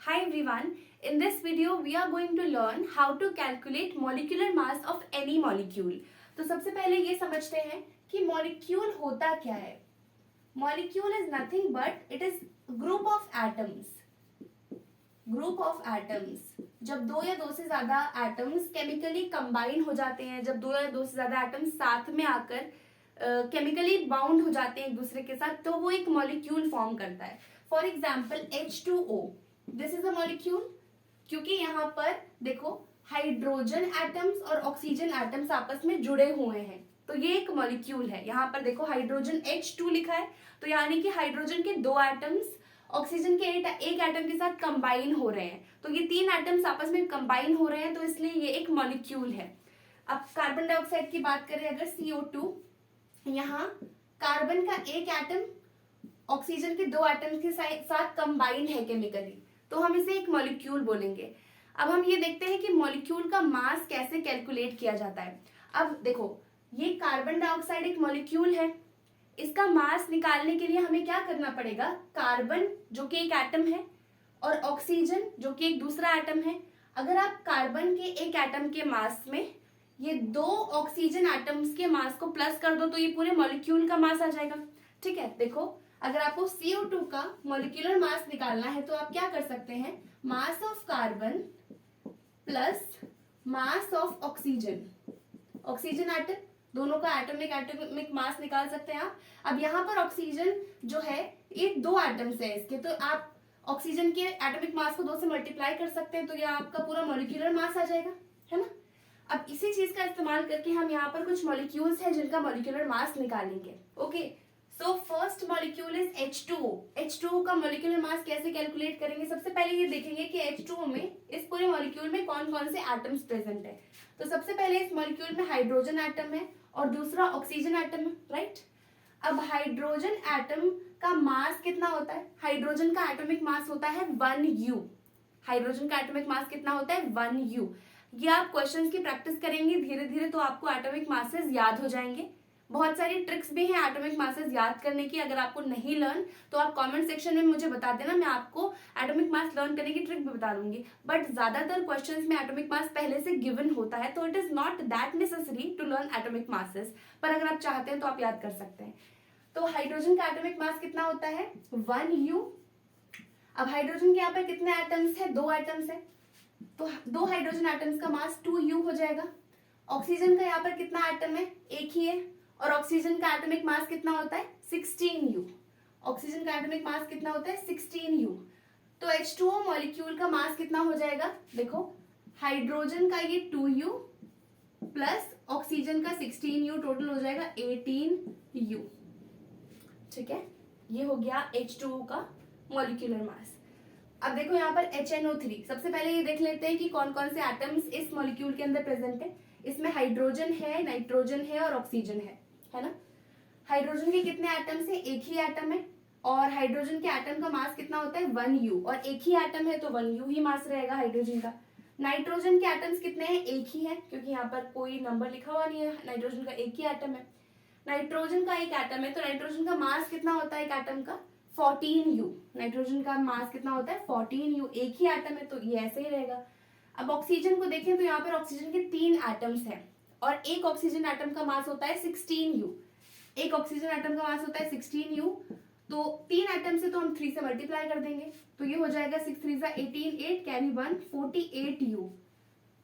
Hi everyone, in this video we are going to learn how to calculate molecular mass of any molecule. तो सबसे पहले ये समझते हैं कि molecule होता क्या है. Molecule is nothing but it is group of atoms. Group of atoms. जब दो या दो से ज्यादा atoms chemically combine हो जाते हैं, जब दो या दो से ज्यादा atoms साथ में आकर केमिकली बाउंड हो जाते हैं एक दूसरे के साथ, तो वो एक मॉलिक्यूल फॉर्म करता है. For example H2O, this is a molecule, क्योंकि यहाँ पर देखो हाइड्रोजन एटम्स और ऑक्सीजन एटम्स आपस में जुड़े हुए हैं, तो ये एक मॉलिक्यूल है. यहाँ पर देखो हाइड्रोजन H2 लिखा है, तो यानी कि हाइड्रोजन के दो एटम्स ऑक्सीजन के एक एटम के साथ कंबाइन हो रहे हैं, तो ये तीन एटम्स आपस में कंबाइन हो रहे हैं, तो इसलिए ये एक मॉलिक्यूल है. अब कार्बन डाइऑक्साइड की बात करें अगर CO2, यहाँ कार्बन का एक एटम ऑक्सीजन के दो एटम के साथ कंबाइन है केमिकली, तो हम इसे एक मॉलिक्यूल बोलेंगे. अब हम ये देखते हैं कि मॉलिक्यूल का मास कैसे कैलकुलेट किया जाता है. अब देखो ये कार्बन डाइऑक्साइड एक मॉलिक्यूल है, इसका मास निकालने के लिए हमें क्या करना पड़ेगा, कार्बन जो कि एक एटम है और ऑक्सीजन जो कि एक दूसरा एटम है. अगर आप कार्बन के एक एटम के मास में ये दो ऑक्सीजन एटम्स के मास को प्लस कर दो तो ये पूरे मॉलिक्यूल का मास आ जाएगा. ठीक है, देखो अगर आपको CO2 का मॉलिक्यूलर मास निकालना है तो आप क्या कर सकते हैं, mass of carbon plus mass of oxygen, oxygen atom, दोनों का एटॉमिक मास निकाल सकते हैं आप. अब यहाँ पर ऑक्सीजन जो है ये दो एटम्स है इसके, तो आप ऑक्सीजन के एटॉमिक मास को 2 से मल्टीप्लाई कर सकते हैं, तो ये आपका पूरा मॉलिक्यूलर मास आ जाएगा, है ना. अब इसी चीज का इस्तेमाल करके हम यहाँ पर कुछ मॉलिक्यूल्स हैं जिनका मॉलिक्यूलर मास निकालेंगे. Okay, so first molecule is H2O. H2O का मॉलिक्यूलर मास कैसे कैलकुलेट करेंगे, सबसे पहले ये देखेंगे कि H2O में इस पूरे मॉलिक्यूल में कौन कौन से एटम्स प्रेजेंट है. तो सबसे पहले इस मॉलिक्यूल में हाइड्रोजन एटम है और दूसरा ऑक्सीजन एटम है, राइट. अब हाइड्रोजन एटम का मास कितना होता है, हाइड्रोजन का एटॉमिक मास होता है 1U. हाइड्रोजन का एटॉमिक मास कितना होता है, 1U. ये आप क्वेश्चंस की प्रैक्टिस करेंगे धीरे धीरे तो आपको एटॉमिक मासेस याद हो जाएंगे. बहुत सारी ट्रिक्स भी हैं एटॉमिक मासेस याद करने की, अगर आपको नहीं लर्न तो आप कमेंट सेक्शन में मुझे बता देना, मैं आपको एटॉमिक मास लर्न करने की ट्रिक भी बता दूंगी. बट ज्यादातर क्वेश्चंस में एटॉमिक मास पहले से गिवन होता है, तो it is not that necessary to learn atomic masses, पर अगर आप चाहते हैं तो आप याद कर सकते हैं. तो हाइड्रोजन का एटॉमिक मास कितना होता है, 1U. अब हाइड्रोजन के यहाँ पर कितने एटम्स है, दो एटम्स है, तो दो हाइड्रोजन एटम्स का मास 2U हो जाएगा. ऑक्सीजन का यहाँ पर कितना एटम है, एक ही है, और ऑक्सीजन का एटॉमिक मास कितना होता है, 16U. ऑक्सीजन का एटॉमिक मास कितना होता है, 16U. तो H2O मॉलिक्यूल का मास कितना हो जाएगा, देखो हाइड्रोजन का ये 2U प्लस ऑक्सीजन का 16U, टोटल हो जाएगा 18U. ठीक है, ये हो गया H2O का मॉलिक्यूलर मास. अब देखो यहाँ पर HNO3, सबसे पहले ये देख लेते हैं कि कौन कौन से एटम्स इस मॉलिक्यूल के अंदर प्रेजेंट है. इसमें हाइड्रोजन है, नाइट्रोजन है और ऑक्सीजन है ना. हाइड्रोजन के कितने एटम्स है, एक ही एटम है, और हाइड्रोजन के एटम का मास कितना होता है, 1U, और एक ही एटम है तो 1U ही मास रहेगा हाइड्रोजन का. नाइट्रोजन के एटम्स कितने हैं, एक ही है, क्योंकि यहाँ पर कोई नंबर लिखा हुआ नहीं है, नाइट्रोजन का एक ही एटम है. नाइट्रोजन का एक एटम है, तो नाइट्रोजन का मास कितना होता है एक एटम का, 14U. नाइट्रोजन का मास कितना होता है, 14U, एक ही एटम है तो ये ऐसे ही रहेगा. अब ऑक्सीजन को देखें तो यहाँ पर ऑक्सीजन के 3 एटम्स हैं और एक ऑक्सीजन एटम का मास होता है 16U. एक ऑक्सीजन एटम का मास होता है 16U, तो 3 एटम से तो हम 3 से मल्टीप्लाई कर देंगे, तो ये हो जाएगा 6 3 18, 8 कैरी 1, 48U.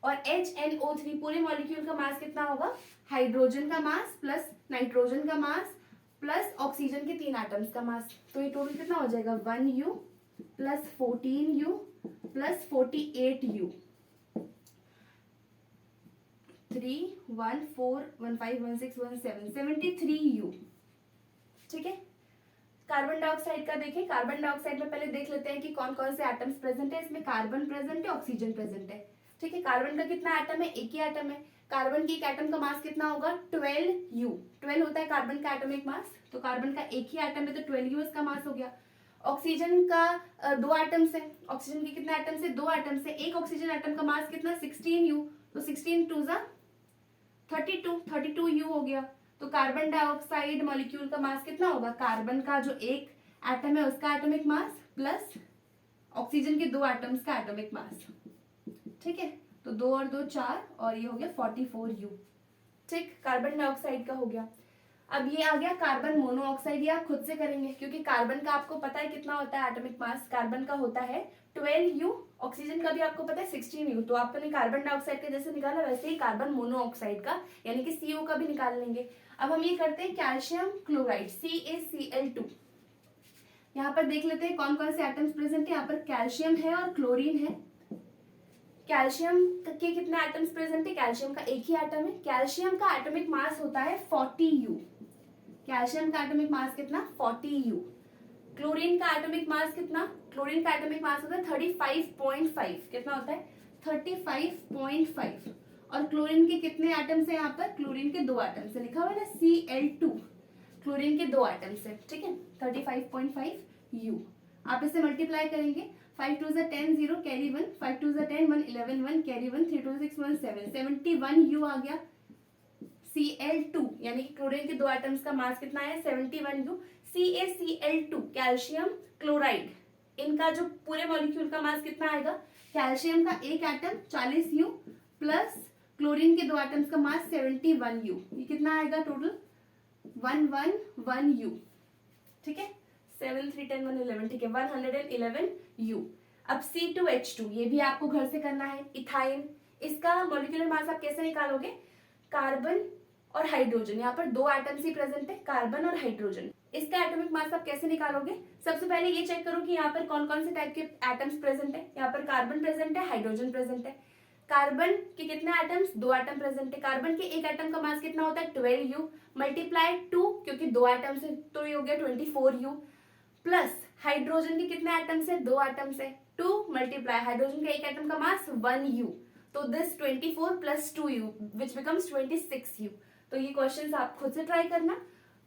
और HNO3 पूरे मॉलिक्यूल का मास कितना होगा, हाइड्रोजन का मास प्लस नाइट्रोजन का मास प्लस ऑक्सीजन के 3 एटम्स का मास, तो ये टोटल कितना हो जाएगा, 1U plus 14U plus 48U. 3 1 4 1 5 1 6 1 7 73U. ठीक है, कार्बन डाइऑक्साइड का देखें. कार्बन डाइऑक्साइड में पहले देख लेते हैं कि कौन कौन से एटम्स प्रेजेंट है. इसमें कार्बन प्रेजेंट है, ऑक्सीजन प्रेजेंट है. ठीक है, कार्बन का कितना एटम है, एक ही एटम है. कार्बन की एक एटम का मास कितना होगा, 12U. 12 होता है कार्बन का एटॉमिक मास, तो कार्बन का एक ही एटम है तो 12U इसका मास हो गया. ऑक्सीजन का दो एटम्स है, ऑक्सीजन के कितने एटम्स है, दो एटम्स है. एक ऑक्सीजन एटम का मास कितना, 16U, तो 16 2 32U हो गया. तो कार्बन डाइऑक्साइड मॉलिक्यूल का मास कितना होगा, कार्बन का जो एक एटम है उसका एटॉमिक मास प्लस ऑक्सीजन के 2 एटम्स का एटॉमिक मास। ठीक है, तो 2 और 2 4 और ये हो गया 44U। ठीक, कार्बन डाइऑक्साइड का हो गया। अब ये आ गया कार्बन मोनोऑक्साइड, ये आप खुद से करेंगे क्योंकि कार्बन का आपको पता है कितना होता है एटॉमिक मास, कार्बन का होता है 12U, ऑक्सीजन का भी आपको पता है 16U। तो आपने कार्बन डाइऑक्साइड का जैसे निकाला वैसे ही कार्बन मोनोऑक्साइड का यानी कि CO का भी निकाल लेंगे। अब हम ये करते हैं कैल्शियम क्लोराइड CaCl2। यहाँ पर देख लेते हैं कौन कौन से एटम्स प्रेजेंट है। यहाँ पर कैल्शियम है और क्लोरीन है। कैल्शियम के कितने एटम्स प्रेजेंट है? कैल्शियम का एक ही एटम है। कैल्शियम का एटॉमिक मास होता है 40U। कैल्शियम का एटॉमिक मास कितना? 40U। क्लोरीन का एटॉमिक मास कितना? क्लोरीन का एटॉमिक मास होता है 35.5। कितना होता है? 35.5। और क्लोरीन के कितने एटम्स है? यहाँ पर क्लोरीन के 2 एटम्स है, लिखा हुआ है ना Cl2। क्लोरीन के 2 एटम्स है, ठीक है, 35.5U। आप इसे मल्टीप्लाई करेंगे, 5 2 10 0 कैरी 1, 5 2 10 1 11 1 कैरी 1, 3 2 6 1 7, 71U आ गया। Cl2 यानी कि क्लोरीन के 2 एटम्स का मास कितना है? 71U। CaCl2 कैल्शियम क्लोराइड, इनका जो पूरे मॉलिक्यूल का मास कितना आएगा? कैल्शियम का एक एटम 40U प्लस क्लोरीन के 2 एटम्स का मास 71U, ये कितना आएगा टोटल? 111U। ठीक है, 7 3 10 1 11, ठीक है, 111U। अब C2H2, ये भी आपको घर से करना है। इथाइन, इसका मॉलिक्यूलर मास आप कैसे निकालोगे? कार्बन और हाइड्रोजन, यहाँ पर 2 एटम्स ही प्रेजेंट है, कार्बन और हाइड्रोजन। इसका एटॉमिक मास आप कैसे निकालोगे? सबसे पहले ये चेक करो कि यहाँ पर कौन कौन से टाइप के एटम्स प्रेजेंट है। यहाँ पर कार्बन प्रेजेंट है, हाइड्रोजन प्रेजेंट है। कार्बन के कितने एटम्स? 2 एटम प्रेजेंट है। कार्बन के एक एटम का मास कितना होता है? 12U मल्टीप्लाई 2, क्योंकि 2 एटम्स है तो ये हो गया 24U। प्लस हाइड्रोजन के कितने एटम्स है? 2 एटम्स है, 2 मल्टीप्लाई हाइड्रोजन के एक एटम का मास 1U, तो this 24 plus 2U which becomes 26U। तो ये क्वेश्चन आप खुद से ट्राई करना।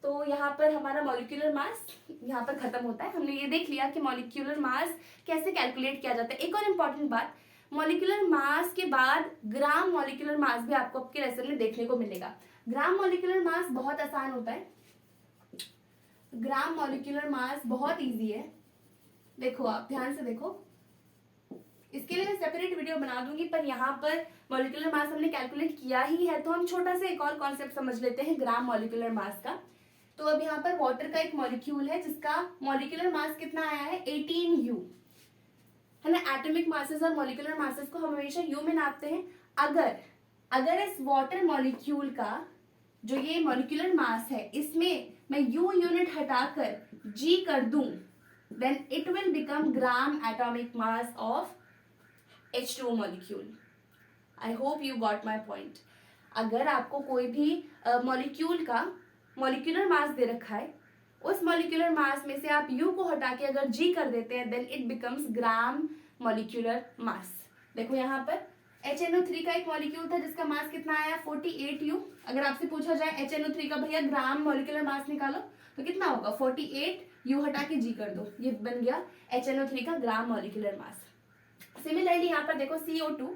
तो यहाँ पर हमारा मॉलिक्यूलर मास यहाँ पर खत्म होता है। हमने ये देख लिया कि मॉलिक्यूलर मास कैसे कैलकुलेट किया जाता है। एक और इम्पॉर्टेंट बात, मॉलिक्यूलर मास के बाद ग्राम मॉलिक्यूलर मास भी आपको आपके लेसन में देखने को मिलेगा। ग्राम मॉलिक्यूलर मास बहुत आसान होता है, ग्राम मॉलिक्यूलर मास बहुत इजी है। देखो आप ध्यान से देखो, इसके लिए मैं सेपरेट वीडियो बना दूंगी, पर यहाँ पर मॉलिक्यूलर मास हमने कैलकुलेट किया ही है तो हम छोटा सा एक और कॉन्सेप्ट समझ लेते हैं ग्राम मॉलिक्यूलर मास का। तो अब यहाँ पर वाटर का एक मॉलिक्यूल है जिसका मॉलिक्यूलर मास कितना आया है? 18U, है ना। एटॉमिक मासेस और मॉलिक्यूलर मासेस को हम हमेशा U में नापते हैं। अगर इस वाटर मॉलिक्यूल का जो ये मॉलिक्यूलर मास है इसमें मैं U यूनिट हटाकर G कर दूं, then it will become gram atomic mass of H2O molecule. I hope you got my point. अगर आपको कोई भी मॉलिक्यूल का मॉलिक्यूलर मास दे रखा है, उस मॉलिक्यूलर मास में से आप U को हटा के अगर G कर देते हैं, then it becomes gram molecular mass. देखो यहाँ पर HNO3 का एक मॉलिक्यूल था जिसका मास कितना आया? 48U। अगर आपसे पूछा जाए HNO3 का भैया ग्राम मॉलिक्यूलर मास निकालो तो कितना होगा? 48U हटा के G कर दो, ये बन गया HNO3 का ग्राम मॉलिक्यूलर मास। सिमिलरली यहाँ पर देखो CO2,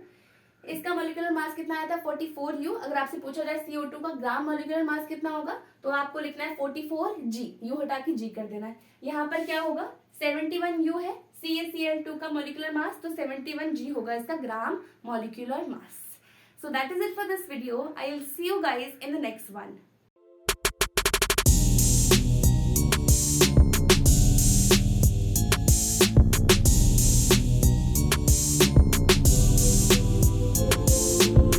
इसका मॉलिक्यूलर मास कितना आया था? 44U। अगर आपसे पूछा जाए CO2 का ग्राम मॉलिक्यूलर मास कितना होगा तो आपको लिखना है 44G, U हटा के G कर देना है। यहाँ पर क्या होगा? 71U है CaCl2 का मॉलिक्यूलर मास, तो 71G होगा इसका gram molecular mass. So that is it for this video. I will see you guys in the next one.